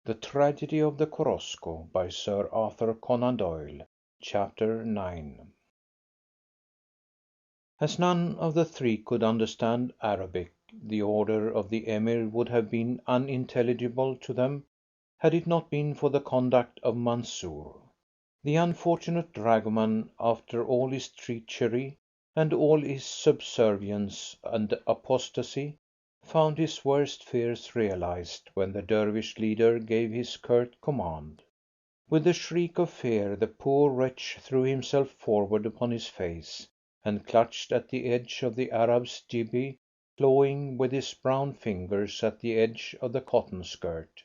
The Tragedy of the Korosko by Sir Arthur Conan Doyle. Chapter 9. As none of the three could understand Arabic, the order of the Emir would have been unintelligible to them had it not been for the conduct of Mansour. The unfortunate dragoman, after all his treachery and all his subservience and apostasy, found his worst fears realized when the Dervish leader gave his curt command. With a shriek of fear the poor wretch threw himself forward upon his face, and clutched at the edge of the Arab's jibbeh, clawing with his brown fingers at the edge of the cotton skirt.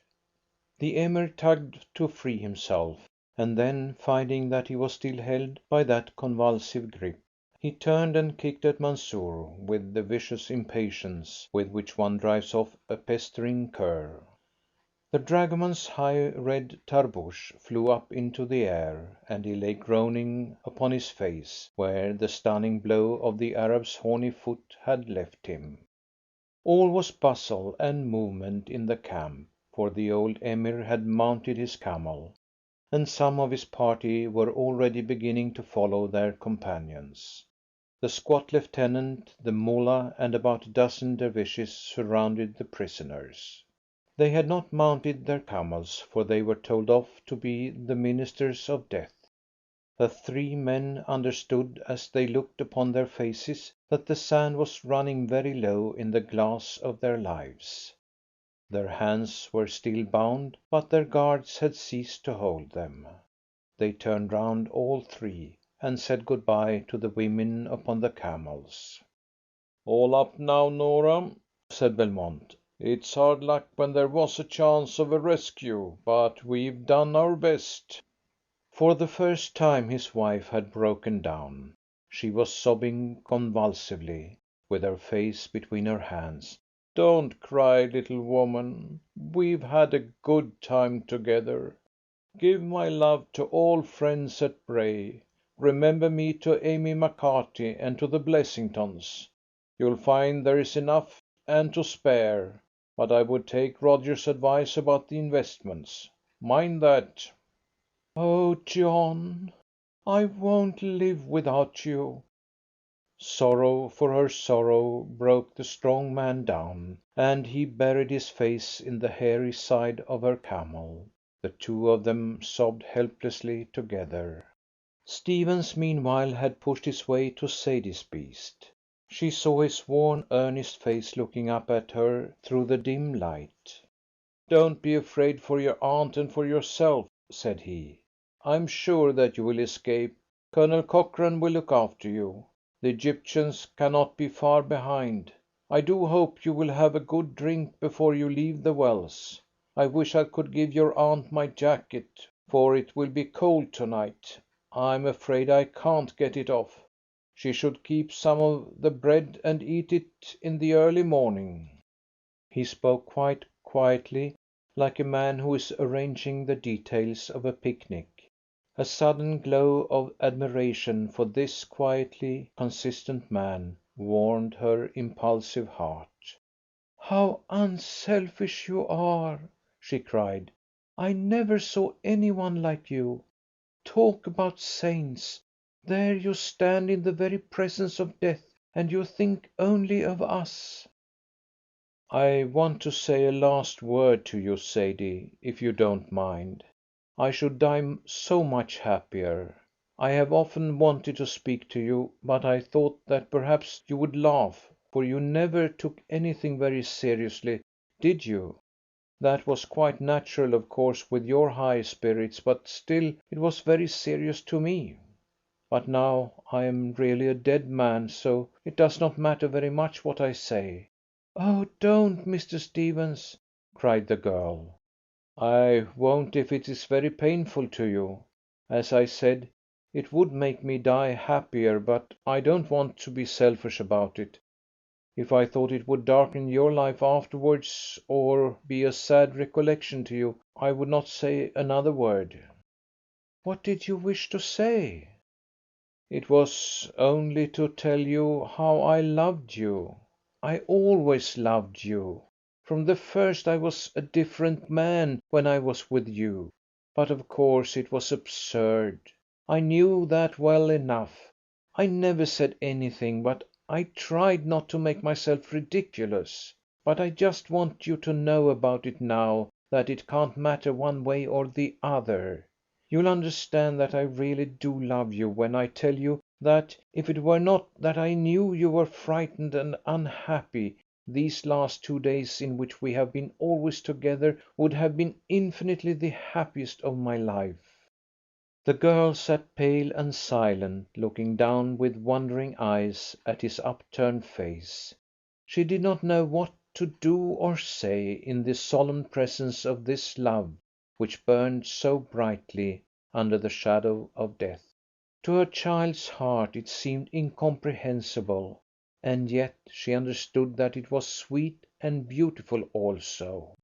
The Emir tugged to free himself, and then, finding that he was still held by that convulsive grip, he turned and kicked at Mansour with the vicious impatience with which one drives off a pestering cur. The dragoman's high red tarbouch flew up into the air, and he lay groaning upon his face, where the stunning blow of the Arab's horny foot had left him. All was bustle and movement in the camp, for the old Emir had mounted his camel, and some of his party were already beginning to follow their companions. The squat lieutenant, the mullah, and about a dozen dervishes surrounded the prisoners. They had not mounted their camels, for they were told off to be the ministers of death. The three men understood, as they looked upon their faces, that the sand was running very low in the glass of their lives. Their hands were still bound, but their guards had ceased to hold them. They turned round all three, and said good bye to the women upon the camels. "All up now, Norah," said Belmont. "It's hard luck when there was a chance of a rescue, but we've done our best." For the first time his wife had broken down. She was sobbing convulsively, with her face between her hands. "Don't cry, little woman. We've had a good time together. Give my love to all friends at Bray. Remember me to Amy McCarthy and to the Blessingtons. You'll find there is enough and to spare, but I would take Roger's advice about the investments. Mind that." "Oh, John, I won't live without you." Sorrow for her sorrow broke the strong man down, and he buried his face in the hairy side of her camel. The two of them sobbed helplessly together. Stephens meanwhile had pushed his way to Sadie's beast. She saw his worn, earnest face looking up at her through the dim light. "Don't be afraid for your aunt and for yourself," said he. "I'm sure that you will escape. Colonel Cochrane will look after you. The Egyptians cannot be far behind. I do hope you will have a good drink before you leave the wells. I wish I could give your aunt my jacket, for it will be cold tonight. I'm afraid I can't get it off. She should keep some of the bread and eat it in the early morning." He spoke quite quietly, like a man who is arranging the details of a picnic. A sudden glow of admiration for this quietly consistent man warmed her impulsive heart. "How unselfish you are!" she cried. "I never saw any one like you. Talk about saints! There you stand in the very presence of death, and you think only of us." "I want to say a last word to you, Sadie, if you don't mind. I should die so much happier. I have often wanted to speak to you, but I thought that perhaps you would laugh, for you never took anything very seriously, did you? That was quite natural, of course, with your high spirits, but still it was very serious to me. But now I am really a dead man, so it does not matter very much what I say." "Oh, don't, Mr. Stephens!" cried the girl. "I won't if it is very painful to you. As I said, it would make me die happier, but I don't want to be selfish about it. If I thought it would darken your life afterwards, or be a sad recollection to you, I would not say another word." "What did you wish to say?" "It was only to tell you how I loved you. I always loved you. From the first I was a different man when I was with you. But of course it was absurd. I knew that well enough. I never said anything, but I tried not to make myself ridiculous. But I just want you to know about it now that it can't matter one way or the other. You'll understand that I really do love you when I tell you that, if it were not that I knew you were frightened and unhappy, these last 2 days in which we have been always together would have been infinitely the happiest of my life." The girl sat pale and silent, looking down with wondering eyes at his upturned face. She did not know what to do or say in the solemn presence of this love which burned so brightly under the shadow of death. To her child's heart it seemed incomprehensible, and yet she understood that it was sweet and beautiful also.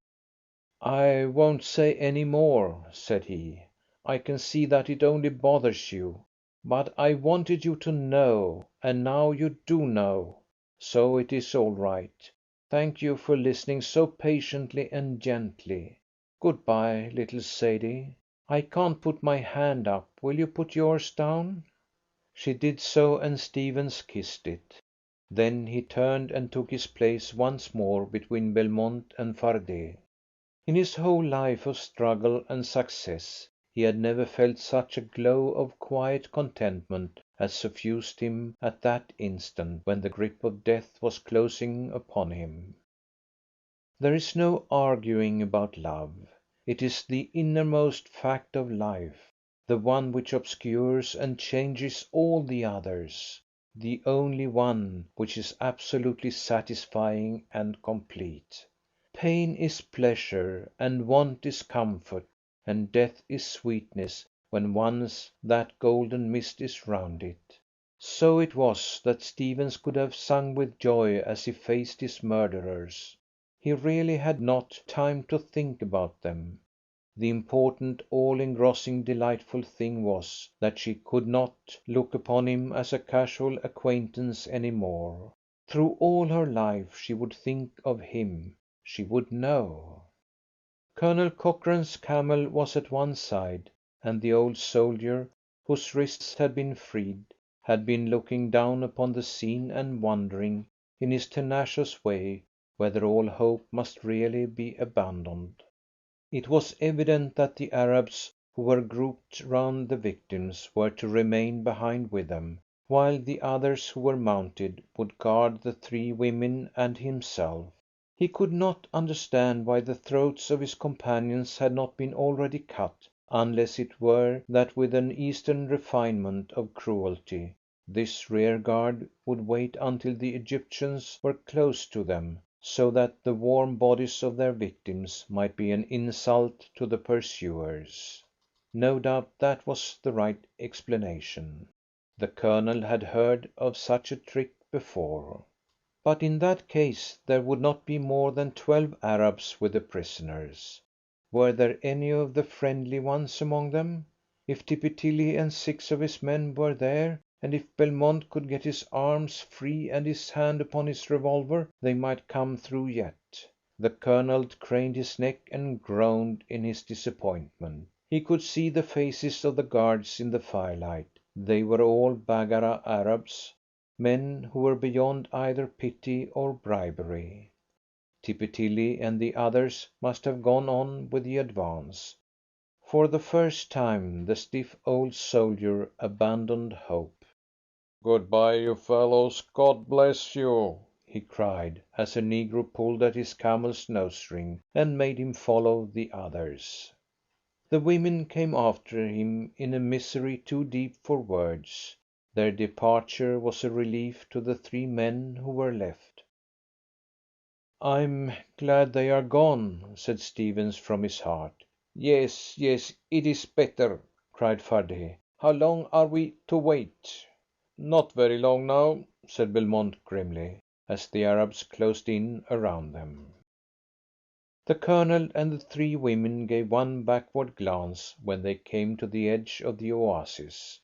"I won't say any more," said he. "I can see that it only bothers you. But I wanted you to know, and now you do know. So it is all right. Thank you for listening so patiently and gently. Good bye, little Sadie. I can't put my hand up. Will you put yours down?" She did so, and Stephens kissed it. Then he turned and took his place once more between Belmont and Fardet. In his whole life of struggle and success he had never felt such a glow of quiet contentment as suffused him at that instant when the grip of death was closing upon him. There is no arguing about love. It is the innermost fact of life, the one which obscures and changes all the others, the only one which is absolutely satisfying and complete. Pain is pleasure, and want is comfort, and death is sweetness when once that golden mist is round it. So it was that Stephens could have sung with joy as he faced his murderers. He really had not time to think about them. The important, all engrossing, delightful thing was that she could not look upon him as a casual acquaintance any more. Through all her life she would think of him. She would know. Colonel Cochrane's camel was at one side, and the old soldier, whose wrists had been freed, had been looking down upon the scene and wondering, in his tenacious way, whether all hope must really be abandoned. It was evident that the Arabs who were grouped round the victims were to remain behind with them, while the others who were mounted would guard the three women and himself. He could not understand why the throats of his companions had not been already cut, unless it were that with an Eastern refinement of cruelty this rear guard would wait until the Egyptians were close to them, so that the warm bodies of their victims might be an insult to the pursuers. No doubt that was the right explanation. The Colonel had heard of such a trick before. But in that case there would not be more than 12 Arabs with the prisoners. Were there any of the friendly ones among them? If Tippy Tilly and 6 of his men were there, and if Belmont could get his arms free and his hand upon his revolver, they might come through yet. The Colonel craned his neck and groaned in his disappointment. He could see the faces of the guards in the firelight. They were all Baggara Arabs, men who were beyond either pity or bribery. Tippy Tilly and the others must have gone on with the advance. For the first time the stiff old soldier abandoned hope. "Good bye, you fellows. God bless you," he cried, as a negro pulled at his camel's nose ring and made him follow the others. The women came after him in a misery too deep for words. Their departure was a relief to the 3 men who were left. "I'm glad they are gone," said Stephens from his heart. "Yes, yes, it is better," cried Fardet. "How long are we to wait?" "Not very long now," said Belmont grimly, as the Arabs closed in around them. The Colonel and the 3 women gave one backward glance when they came to the edge of the oasis.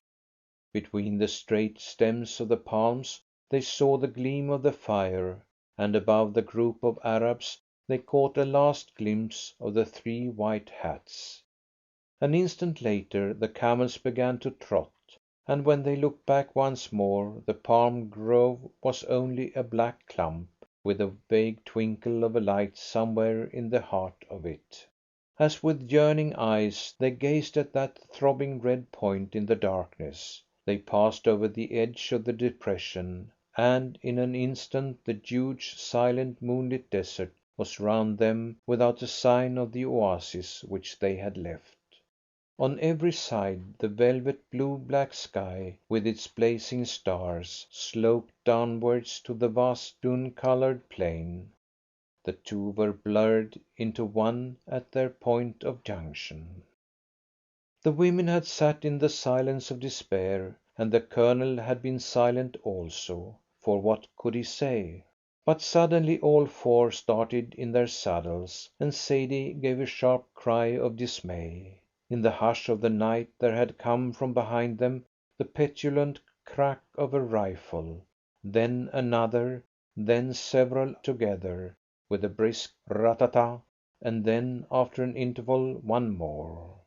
Between the straight stems of the palms they saw the gleam of the fire, and above the group of Arabs they caught a last glimpse of the three white hats. An instant later the camels began to trot, and when they looked back once more the palm grove was only a black clump, with a vague twinkle of a light somewhere in the heart of it. As with yearning eyes they gazed at that throbbing red point in the darkness, they passed over the edge of the depression, and in an instant the huge, silent, moonlit desert was round them without a sign of the oasis which they had left. On every side the velvet blue black sky, with its blazing stars, sloped downwards to the vast dun-coloured plain. The two were blurred into one at their point of junction. The women had sat in the silence of despair, and the Colonel had been silent also, for what could he say? But suddenly all four started in their saddles, and Sadie gave a sharp cry of dismay. In the hush of the night there had come from behind them the petulant crack of a rifle, then another, then several together, with a brisk rat-ta-ta, and then, after an interval, one more.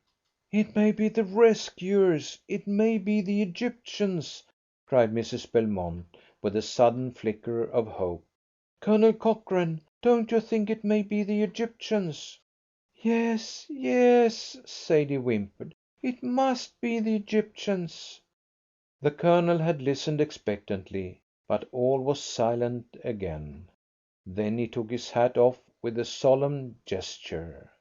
"It may be the rescuers! It may be the Egyptians!" cried Mrs. Belmont, with a sudden flicker of hope. "Colonel Cochrane, don't you think it may be the Egyptians?" "Yes, yes," Sadie whimpered. "It must be the Egyptians." The Colonel had listened expectantly, but all was silent again. Then he took his hat off with a solemn gesture.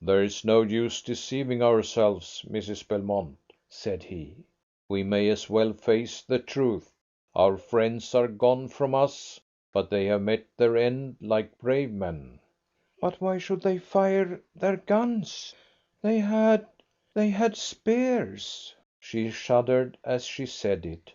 "There is no use deceiving ourselves, Mrs. Belmont," said he. "We may as well face the truth. Our friends are gone from us, but they have met their end like brave men." "But why should they fire their guns? They had spears." She shuddered as she said it.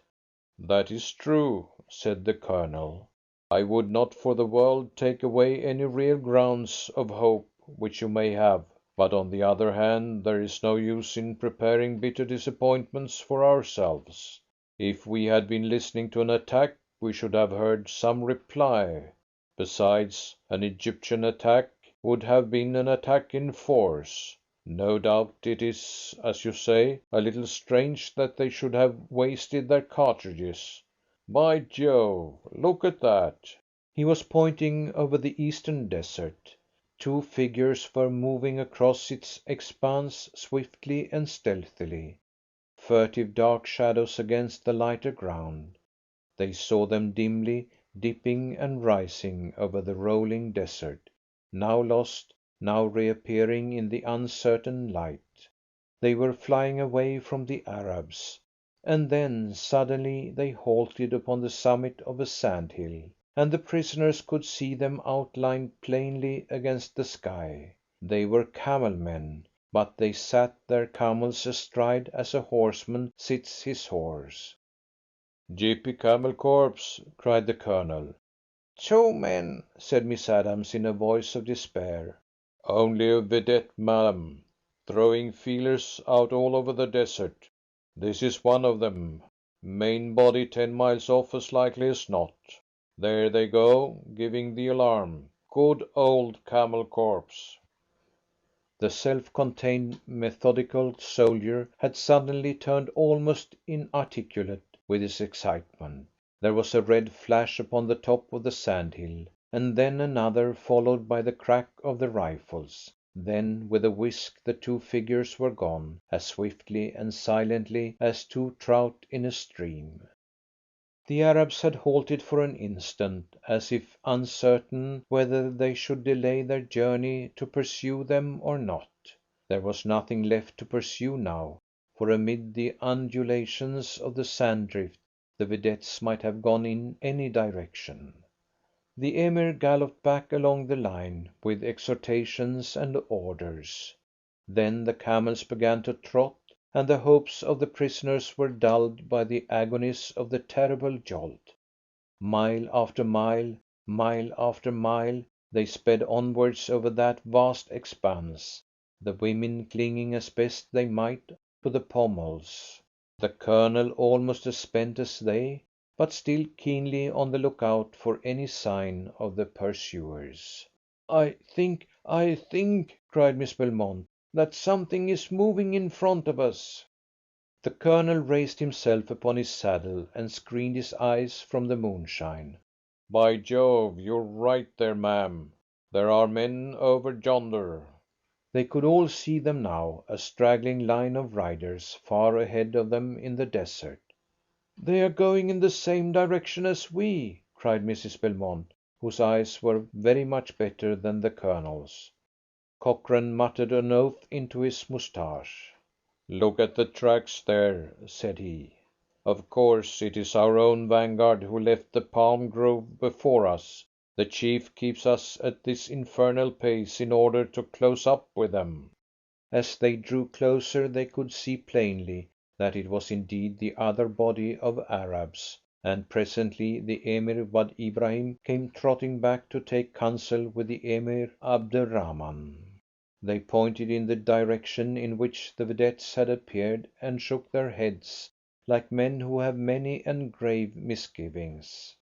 "That is true," said the Colonel. "I would not for the world take away any real grounds of hope which you may have, but on the other hand there is no use in preparing bitter disappointments for ourselves. If we had been listening to an attack we should have heard some reply. Besides, an Egyptian attack would have been an attack in force. No doubt it is, as you say, a little strange that they should have wasted their cartridges. By Jove, look at that!" He was pointing over the eastern desert. Two figures were moving across its expanse swiftly and stealthily, furtive dark shadows against the lighter ground. They saw them dimly, dipping and rising over the rolling desert, now lost, now reappearing in the uncertain light. They were flying away from the Arabs, and then suddenly they halted upon the summit of a sandhill, and the prisoners could see them outlined plainly against the sky. They were camel men, but they sat their camels astride as a horseman sits his horse. "Gypy Camel Corps!" cried the Colonel. "Two men," said Miss Adams in a voice of despair. "Only a vedette, madam, throwing feelers out all over the desert. This is one of them. Main body 10 miles off as likely as not. There they go, giving the alarm. Good old Camel Corps!" The self-contained, methodical soldier had suddenly turned almost inarticulate with his excitement. There was a red flash upon the top of the sandhill, and then another, followed by the crack of the rifles. Then with a whisk the two figures were gone, as swiftly and silently as two trout in a stream. The Arabs had halted for an instant, as if uncertain whether they should delay their journey to pursue them or not. There was nothing left to pursue now, for amid the undulations of the sand drift the vedettes might have gone in any direction. The Emir galloped back along the line with exhortations and orders. Then the camels began to trot, and the hopes of the prisoners were dulled by the agonies of the terrible jolt. Mile after mile, mile after mile, they sped onwards over that vast expanse, the women clinging as best they might to the pommels, the Colonel almost as spent as they, but still keenly on the look out for any sign of the pursuers. I think," cried Miss Belmont, "that something is moving in front of us." The Colonel raised himself upon his saddle and screened his eyes from the moonshine. "By Jove, you're right there, ma'am. There are men over yonder." They could all see them now, a straggling line of riders far ahead of them in the desert. "They are going in the same direction as we," cried Mrs. Belmont, whose eyes were very much better than the Colonel's. Cochrane muttered an oath into his moustache. "Look at the tracks there," said he. "Of course it is our own vanguard who left the palm grove before us. The chief keeps us at this infernal pace in order to close up with them." As they drew closer they could see plainly that it was indeed the other body of Arabs, and presently the Emir Wad Ibrahim came trotting back to take counsel with the Emir Abderrahman. They pointed in the direction in which the vedettes had appeared and shook their heads like men who have many and grave misgivings.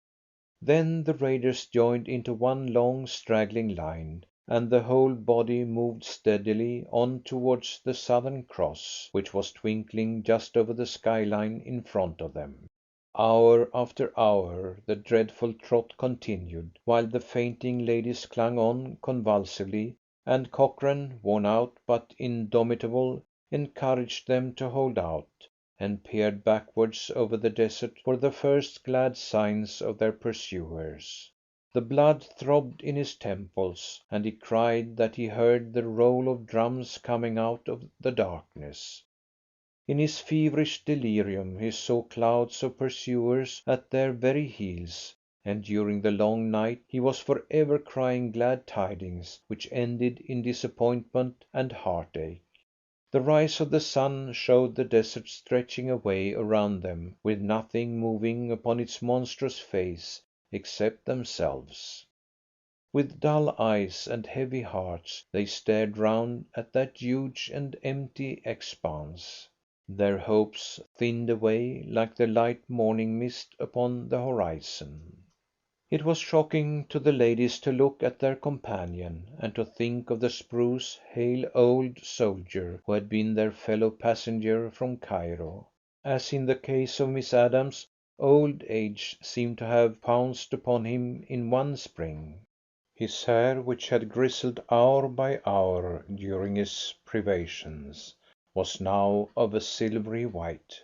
Then the raiders joined into one long straggling line, and the whole body moved steadily on towards the Southern Cross, which was twinkling just over the skyline in front of them. Hour after hour the dreadful trot continued, while the fainting ladies clung on convulsively, and Cochrane, worn out but indomitable, encouraged them to hold out, and peered backwards over the desert for the first glad signs of their pursuers. The blood throbbed in his temples, and he cried that he heard the roll of drums coming out of the darkness. In his feverish delirium he saw clouds of pursuers at their very heels, and during the long night he was for ever crying glad tidings which ended in disappointment and heartache. The rise of the sun showed the desert stretching away around them with nothing moving upon its monstrous face except themselves. With dull eyes and heavy hearts they stared round at that huge and empty expanse. Their hopes thinned away like the light morning mist upon the horizon. It was shocking to the ladies to look at their companion, and to think of the spruce, hale old soldier who had been their fellow passenger from Cairo. As in the case of Miss Adams, old age seemed to have pounced upon him in one spring. His hair, which had grizzled hour by hour during his privations, was now of a silvery white.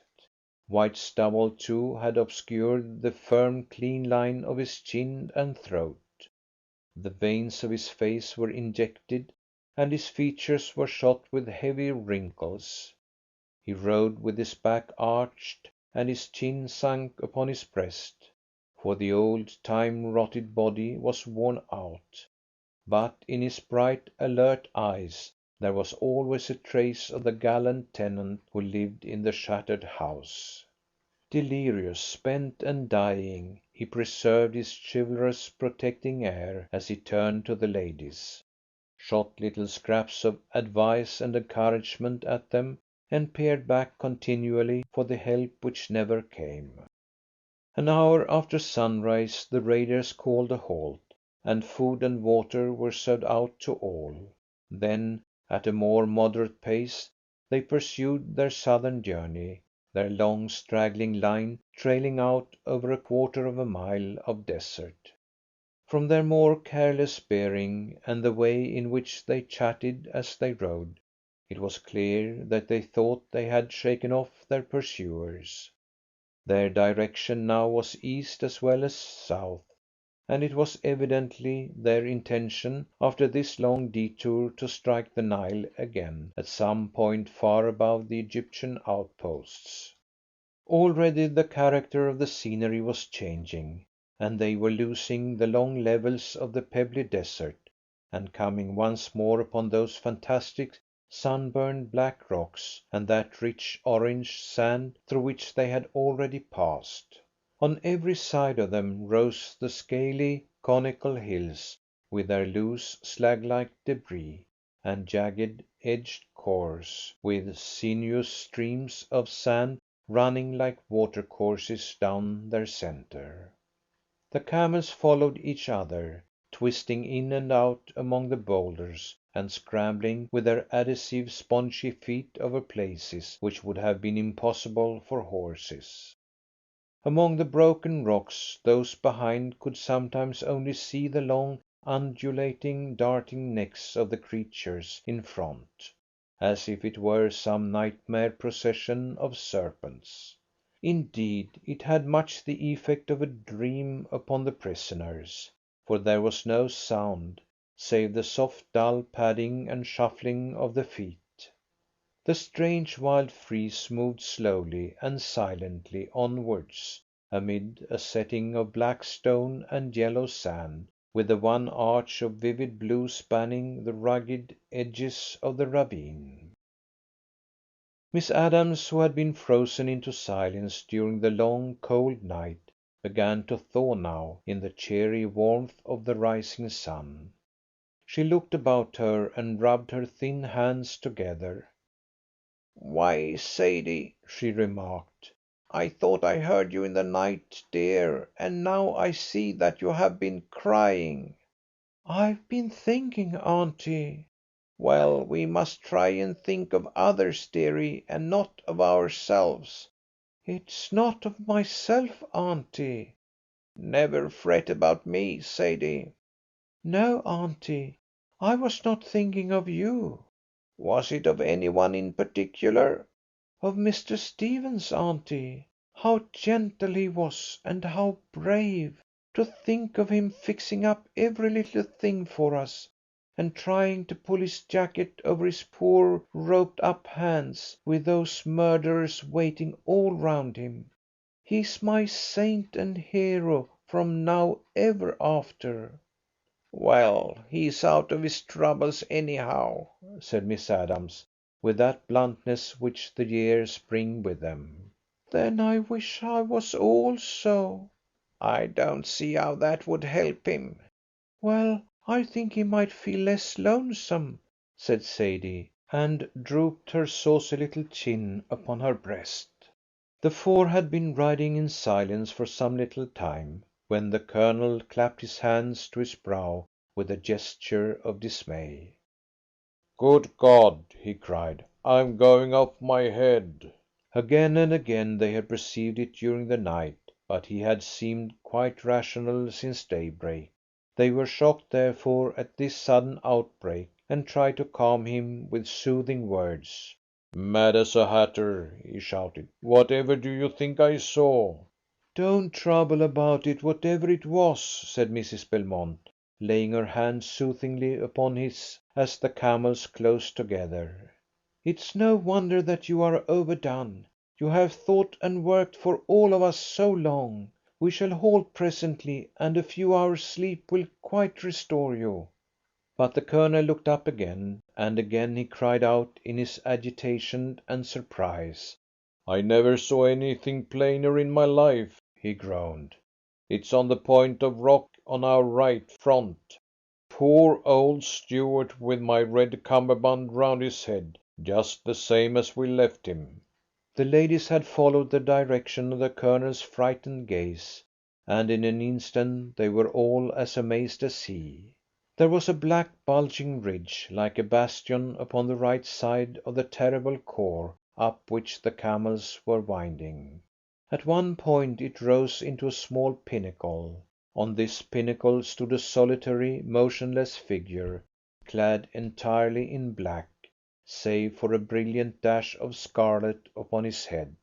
White stubble, too, had obscured the firm, clean line of his chin and throat. The veins of his face were injected, and his features were shot with heavy wrinkles. He rode with his back arched and his chin sunk upon his breast, for the old time rotted body was worn out. But in his bright, alert eyes there was always a trace of the gallant tenant who lived in the shattered house. Delirious, spent, and dying, he preserved his chivalrous, protecting air as he turned to the ladies, shot little scraps of advice and encouragement at them, and peered back continually for the help which never came. An hour after sunrise the raiders called a halt, and food and water were served out to all. Then, at a more moderate pace, they pursued their southern journey, their long straggling line trailing out over a quarter of a mile of desert. From their more careless bearing, and the way in which they chatted as they rode, it was clear that they thought they had shaken off their pursuers. Their direction now was east as well as south, and it was evidently their intention after this long detour to strike the Nile again at some point far above the Egyptian outposts. Already the character of the scenery was changing, and they were losing the long levels of the pebbly desert, and coming once more upon those fantastic sunburned black rocks and that rich orange sand through which they had already passed. On every side of them rose the scaly, conical hills with their loose, slag-like debris, and jagged edged khors, with sinuous streams of sand running like watercourses down their centre. The camels followed each other, twisting in and out among the boulders, and scrambling with their adhesive spongy feet over places which would have been impossible for horses. Among the broken rocks those behind could sometimes only see the long, undulating, darting necks of the creatures in front, as if it were some nightmare procession of serpents. Indeed, it had much the effect of a dream upon the prisoners, for there was no sound, save the soft dull padding and shuffling of the feet. The strange wild frieze moved slowly and silently onwards, amid a setting of black stone and yellow sand, with the one arch of vivid blue spanning the rugged edges of the ravine. Miss Adams, who had been frozen into silence during the long, cold night, began to thaw now in the cheery warmth of the rising sun. She looked about her and rubbed her thin hands together. "Why, Sadie," she remarked, "I thought I heard you in the night, dear, and now I see that you have been crying." "I've been thinking, auntie." "Well, we must try and think of others, dearie, and not of ourselves." "It's not of myself, auntie." "Never fret about me, Sadie." "No, auntie, I was not thinking of you." "Was it of any one in particular?" "Of Mr. Stephens, auntie. How gentle he was, and how brave! To think of him fixing up every little thing for us, and trying to pull his jacket over his poor roped up hands, with those murderers waiting all round him. He's my saint and hero from now ever after." "Well, he's out of his troubles anyhow," said Miss Adams, with that bluntness which the years bring with them. "Then I wish I was also." "I don't see how that would help him." "Well, I think he might feel less lonesome," said Sadie, and drooped her saucy little chin upon her breast. The four had been riding in silence for some little time, when the Colonel clapped his hands to his brow with a gesture of dismay. "Good God!" he cried, "I'm going off my head." Again and again they had perceived it during the night, but he had seemed quite rational since daybreak. They were shocked, therefore, at this sudden outbreak, and tried to calm him with soothing words. "Mad as a hatter!" he shouted. "Whatever do you think I saw?" "Don't trouble about it, whatever it was," said Mrs. Belmont, laying her hand soothingly upon his as the camels closed together. "It's no wonder that you are overdone. You have thought and worked for all of us so long. We shall halt presently, and a few hours' sleep will quite restore you." But the Colonel looked up again, and again he cried out in his agitation and surprise. "I never saw anything plainer in my life," he groaned. "It's on the point of rock on our right front. Poor old Stuart with my red cummerbund round his head, just the same as we left him." The ladies had followed the direction of the Colonel's frightened gaze, and in an instant they were all as amazed as he. There was a black bulging ridge, like a bastion, upon the right side of the terrible khor up which the camels were winding. At one point it rose into a small pinnacle. On this pinnacle stood a solitary, motionless figure, clad entirely in black, save for a brilliant dash of scarlet upon his head.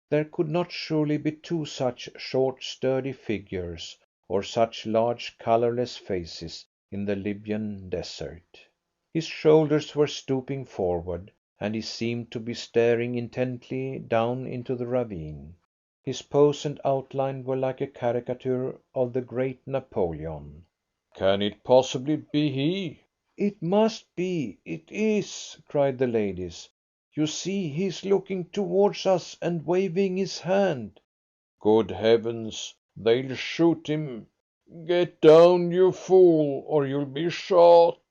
There could not surely be two such short, sturdy figures, or such large, colourless faces in the Libyan desert. His shoulders were stooping forward, and he seemed to be staring intently down into the ravine. His pose and outline were like a caricature of the great Napoleon. "Can it possibly be he?" "It must be, it is!" cried the ladies. "You see, he is looking towards us and waving his hand." "Good heavens, they'll shoot him! Get down, you fool, or you'll be shot!"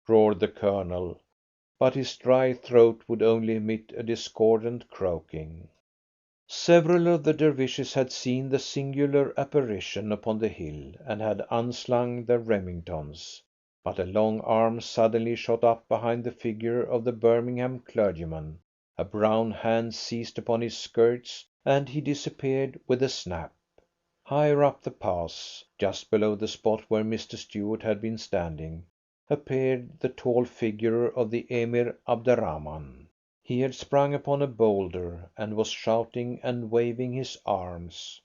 roared the Colonel, but his dry throat would only emit a discordant croaking. Several of the Dervishes had seen the singular apparition upon the hill, and had unslung their Remingtons, but a long arm suddenly shot up behind the figure of the Birmingham clergyman, a brown hand seized upon his skirts, and he disappeared with a snap. Higher up the pass, just below the spot where Mr. Stuart had been standing, appeared the tall figure of the Emir Abderrahman. He had sprung upon a boulder, and was shouting and waving his arms.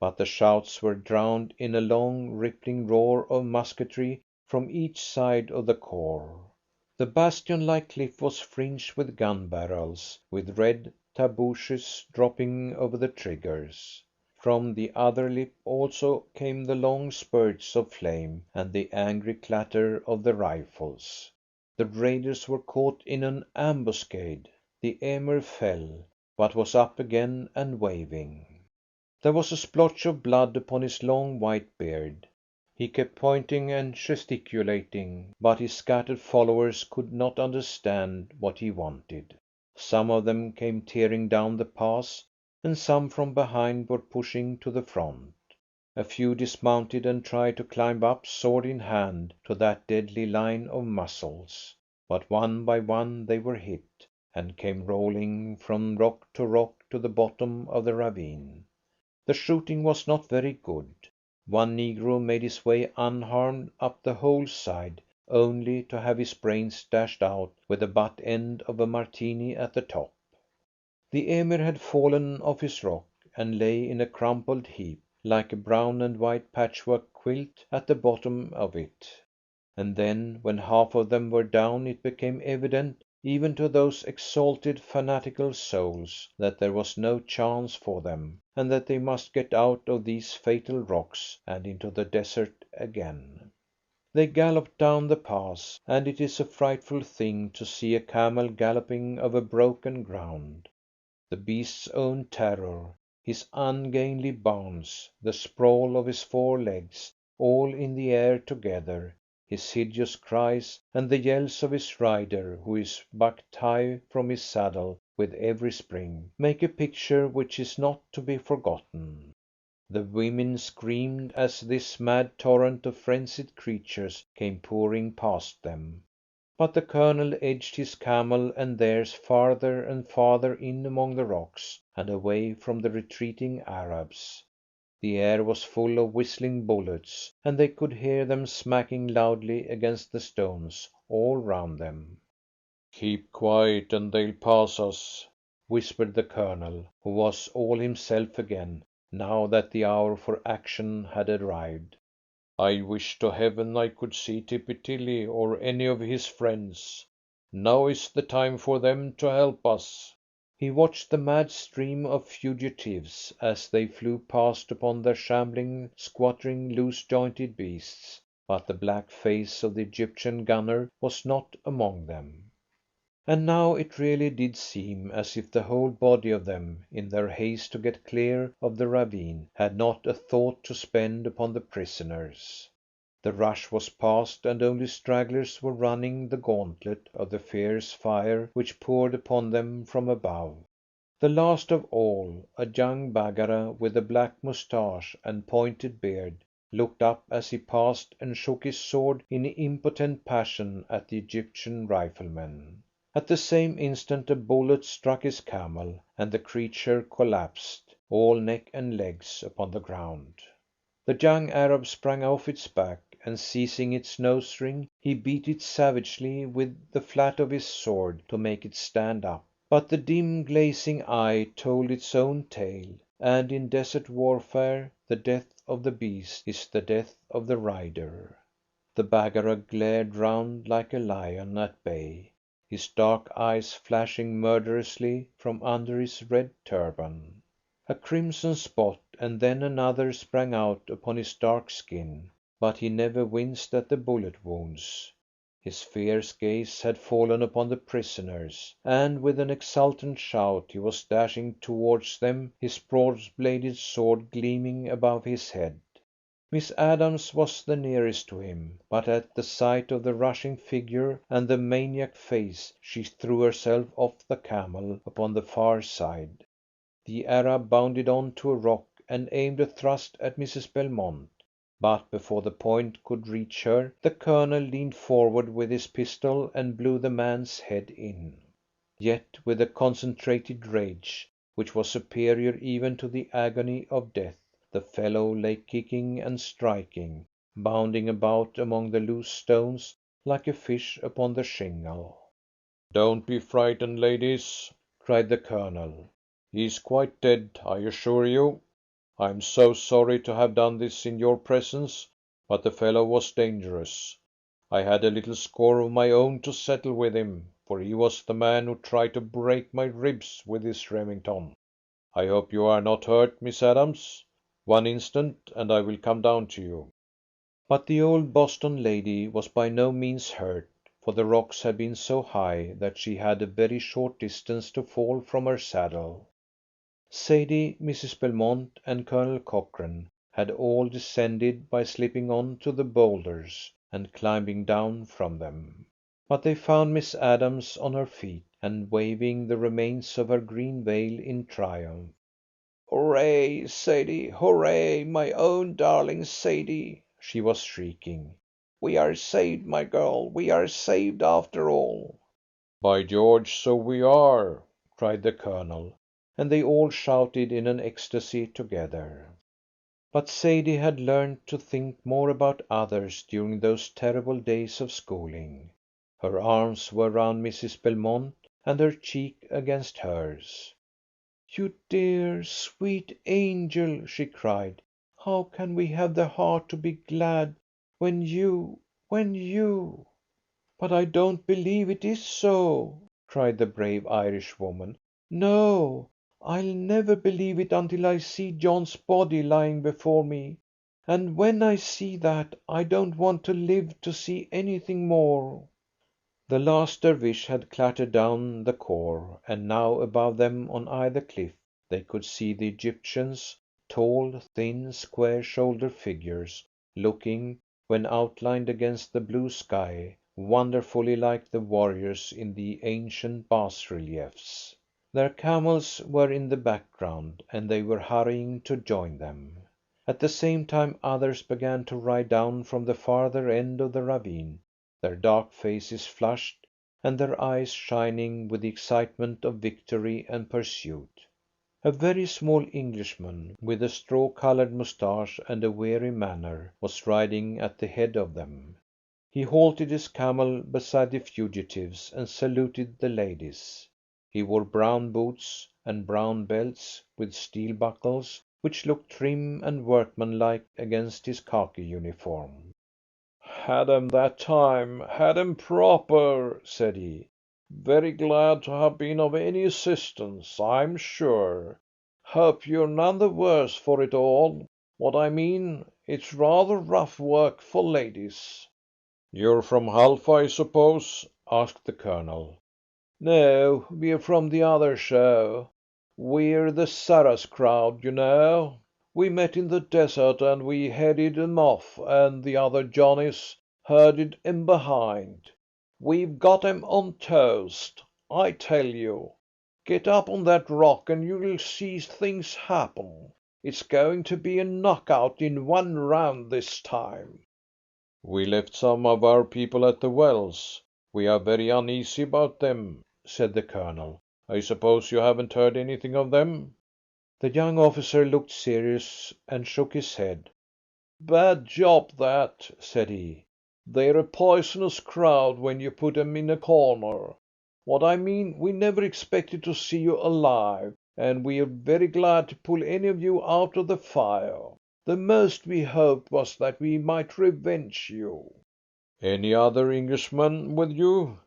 But the shouts were drowned in a long, rippling roar of musketry from each side of the khor. The bastion-like cliff was fringed with gun barrels, with red tabooshes dropping over the triggers. From the other lip also came the long spurts of flame and the angry clatter of the rifles. The raiders were caught in an ambuscade. The Emir fell, but was up again and waving. There was a splotch of blood upon his long white beard. He kept pointing and gesticulating, but his scattered followers could not understand what he wanted. Some of them came tearing down the pass, and some from behind were pushing to the front. A few dismounted and tried to climb up, sword in hand, to that deadly line of muzzles. But one by one they were hit, and came rolling from rock to the bottom of the ravine. The shooting was not very good. One negro made his way unharmed up the whole side, only to have his brains dashed out with the butt end of a martini at the top. The Emir had fallen off his rock, and lay in a crumpled heap, like a brown and white patchwork quilt, at the bottom of it. And then, when half of them were down, it became evident, even to those exalted fanatical souls, that there was no chance for them, and that they must get out of these fatal rocks and into the desert again. They galloped down the pass, and it is a frightful thing to see a camel galloping over broken ground. The beast's own terror, his ungainly bounds, the sprawl of his four legs, all in the air together, his hideous cries, and the yells of his rider, who is bucked high from his saddle with every spring, make a picture which is not to be forgotten. The women screamed as this mad torrent of frenzied creatures came pouring past them. But the Colonel edged his camel and theirs farther and farther in among the rocks, and away from the retreating Arabs. The air was full of whistling bullets, and they could hear them smacking loudly against the stones all round them. "Keep quiet, and they'll pass us," whispered the Colonel, who was all himself again, now that the hour for action had arrived. "I wish to heaven I could see Tippy Tilly or any of his friends. Now is the time for them to help us." He watched the mad stream of fugitives as they flew past upon their shambling, squattering, loose-jointed beasts, but the black face of the Egyptian gunner was not among them. And now it really did seem as if the whole body of them, in their haste to get clear of the ravine, had not a thought to spend upon the prisoners. The rush was past, and only stragglers were running the gauntlet of the fierce fire which poured upon them from above. The last of all, a young Baggara with a black moustache and pointed beard, looked up as he passed and shook his sword in impotent passion at the Egyptian riflemen. At the same instant a bullet struck his camel, and the creature collapsed, all neck and legs, upon the ground. The young Arab sprang off its back, and seizing its nose ring, he beat it savagely with the flat of his sword to make it stand up. But the dim glazing eye told its own tale, and in desert warfare the death of the beast is the death of the rider. The Baggara glared round like a lion at bay, his dark eyes flashing murderously from under his red turban. A crimson spot and then another sprang out upon his dark skin, but he never winced at the bullet wounds. His fierce gaze had fallen upon the prisoners, and with an exultant shout he was dashing towards them, his broad-bladed sword gleaming above his head. Miss Adams was the nearest to him, but at the sight of the rushing figure and the maniac face she threw herself off the camel upon the far side. The Arab bounded on to a rock and aimed a thrust at Mrs. Belmont, but before the point could reach her, the Colonel leaned forward with his pistol and blew the man's head in. Yet with a concentrated rage, which was superior even to the agony of death, the fellow lay kicking and striking, bounding about among the loose stones like a fish upon the shingle. "Don't be frightened, ladies," cried the Colonel. "He is quite dead, I assure you. I am so sorry to have done this in your presence, but the fellow was dangerous. I had a little score of my own to settle with him, for he was the man who tried to break my ribs with his Remington. I hope you are not hurt, Miss Adams. One instant, and I will come down to you." But the old Boston lady was by no means hurt, for the rocks had been so high that she had a very short distance to fall from her saddle. Sadie, Mrs. Belmont, and Colonel Cochrane had all descended by slipping on to the boulders and climbing down from them. But they found Miss Adams on her feet and waving the remains of her green veil in triumph. "Hooray, Sadie! Hooray, my own darling Sadie!" she was shrieking. "We are saved, my girl! We are saved after all!" "By George, so we are!" cried the Colonel, and they all shouted in an ecstasy together. But Sadie had learned to think more about others during those terrible days of schooling. Her arms were round Mrs. Belmont, and her cheek against hers. "You dear, sweet angel!" she cried. "How can we have the heart to be glad when you—" "But I don't believe it is so," cried the brave Irishwoman. "No, I'll never believe it until I see John's body lying before me. And when I see that, I don't want to live to see anything more." The last Dervish had clattered down the khor, and now above them on either cliff they could see the Egyptians, tall, thin, square-shouldered figures, looking, when outlined against the blue sky, wonderfully like the warriors in the ancient bas reliefs. Their camels were in the background, and they were hurrying to join them. At the same time others began to ride down from the farther end of the ravine, their dark faces flushed, and their eyes shining with the excitement of victory and pursuit. A very small Englishman, with a straw-coloured moustache and a weary manner, was riding at the head of them. He halted his camel beside the fugitives and saluted the ladies. He wore brown boots and brown belts with steel buckles, which looked trim and workmanlike against his khaki uniform. "Had 'em that time, had 'em proper," said he. "Very glad to have been of any assistance, I'm sure. Hope you're none the worse for it all. What I mean, it's rather rough work for ladies." "You're from Halfa, I suppose?" asked the Colonel. "No, we're from the other show. We're the Sarras crowd, you know. We met in the desert, and we headed 'em off, and the other Johnnies herded 'em behind. We've got 'em on toast, I tell you. Get up on that rock and you'll see things happen. It's going to be a knockout in one round this time." "We left some of our people at the wells. We are very uneasy about them," said the Colonel. "I suppose you haven't heard anything of them?" The young officer looked serious and shook his head. "Bad job that," said he. "They're a poisonous crowd when you put 'em in a corner. What I mean, we never expected to see you alive, and we're very glad to pull any of you out of the fire. The most we hoped was that we might revenge you." "Any other Englishman with you?"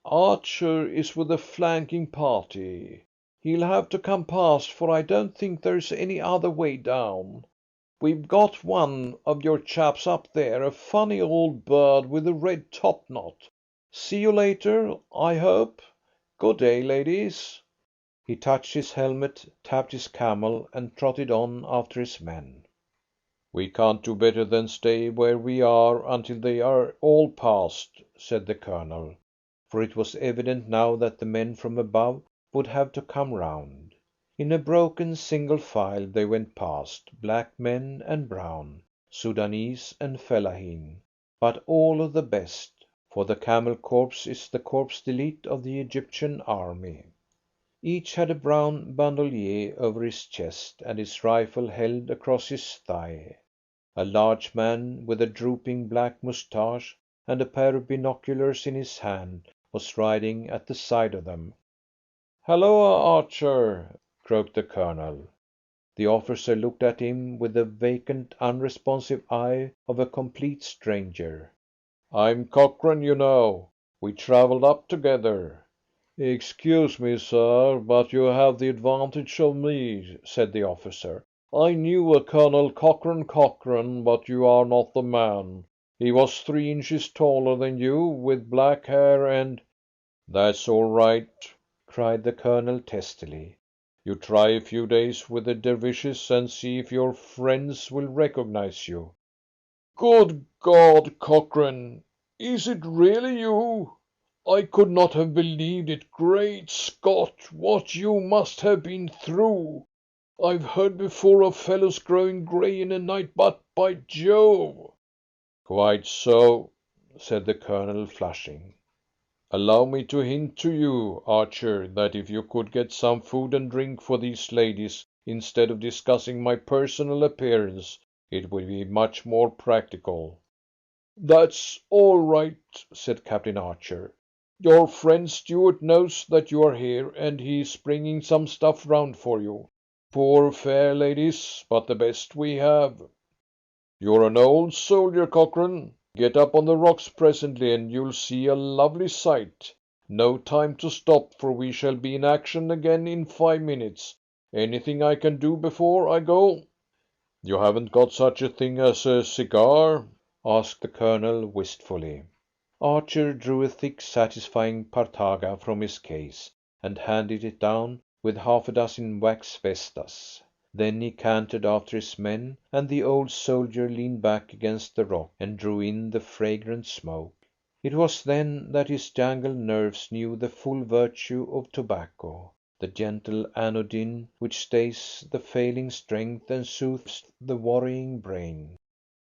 "Archer is with the flanking party. He'll have to come past, for I don't think there's any other way down. We've got one of your chaps up there, a funny old bird with a red topknot. See you later, I hope. Good day, ladies." He touched his helmet, tapped his camel, and trotted on after his men. "We can't do better than stay where we are until they are all past," said the Colonel, for it was evident now that the men from above would have to come round. In a broken single file they went past, black men and brown, Sudanese and fellaheen, but all of the best, for the Camel Corps is the corps d'élite of the Egyptian army. Each had a brown bandolier over his chest and his rifle held across his thigh. A large man with a drooping black moustache and a pair of binoculars in his hand was riding at the side of them. "Halloa, Archer!" croaked the Colonel. The officer looked at him with the vacant, unresponsive eye of a complete stranger. "I'm Cochrane, you know. We travelled up together." "Excuse me, sir, but you have the advantage of me," said the officer. "I knew a Colonel Cochrane, but you are not the man. He was 3 inches taller than you, with black hair and—" "That's all right," cried the Colonel testily. "You try a few days with the Dervishes and see if your friends will recognize you." "Good God, Cochrane! Is it really you? I could not have believed it. Great Scott, what you must have been through! I've heard before of fellows growing grey in a night, but by Jove!" "Quite so," said the Colonel, flushing. "Allow me to hint to you, Archer, that if you could get some food and drink for these ladies instead of discussing my personal appearance, it would be much more practical." "That's all right," said Captain Archer. "Your friend Stuart knows that you are here, and he is bringing some stuff round for you. Poor fare, ladies, but the best we have." "You're an old soldier, Cochrane. Get up on the rocks presently, and you'll see a lovely sight. No time to stop, for we shall be in action again in 5 minutes. Anything I can do before I go?" "You haven't got such a thing as a cigar?" asked the Colonel wistfully. Archer drew a thick, satisfying Partaga from his case, and handed it down, with half a dozen wax vestas. Then he cantered after his men, and the old soldier leaned back against the rock and drew in the fragrant smoke. It was then that his jangled nerves knew the full virtue of tobacco, the gentle anodyne which stays the failing strength and soothes the worrying brain.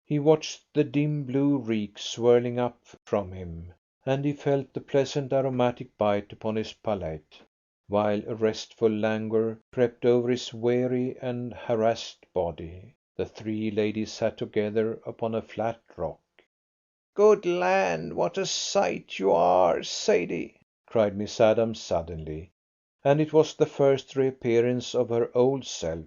He watched the dim blue reek swirling up from him, and he felt the pleasant aromatic bite upon his palate, while a restful languor crept over his weary and harassed body. The three ladies sat together upon a flat rock. "Good land, what a sight you are, Sadie!" cried Miss Adams suddenly, and it was the first reappearance of her old self.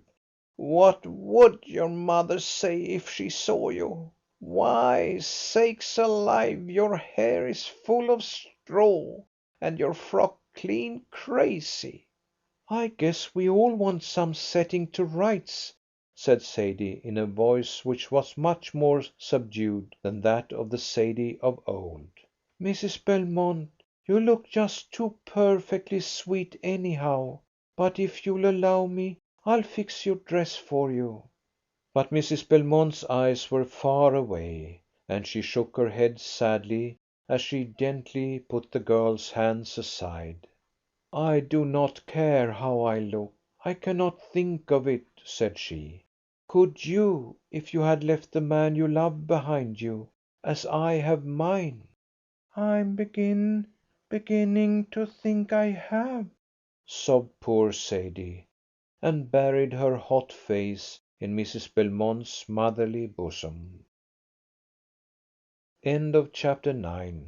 "What would your mother say if she saw you? Why, sakes alive, your hair is full of straw, and your frock clean crazy." "I guess we all want some setting to rights," said Sadie, in a voice which was much more subdued than that of the Sadie of old. "Mrs. Belmont, you look just too perfectly sweet anyhow, but if you'll allow me, I'll fix your dress for you." But Mrs. Belmont's eyes were far away, and she shook her head sadly as she gently put the girl's hands aside. "I do not care how I look. I cannot think of it," said she. "Could you, if you had left the man you love behind you, as I have mine?" "I'm beginning to think I have," sobbed poor Sadie, and buried her hot face in Mrs. Belmont's motherly bosom. End of chapter 9.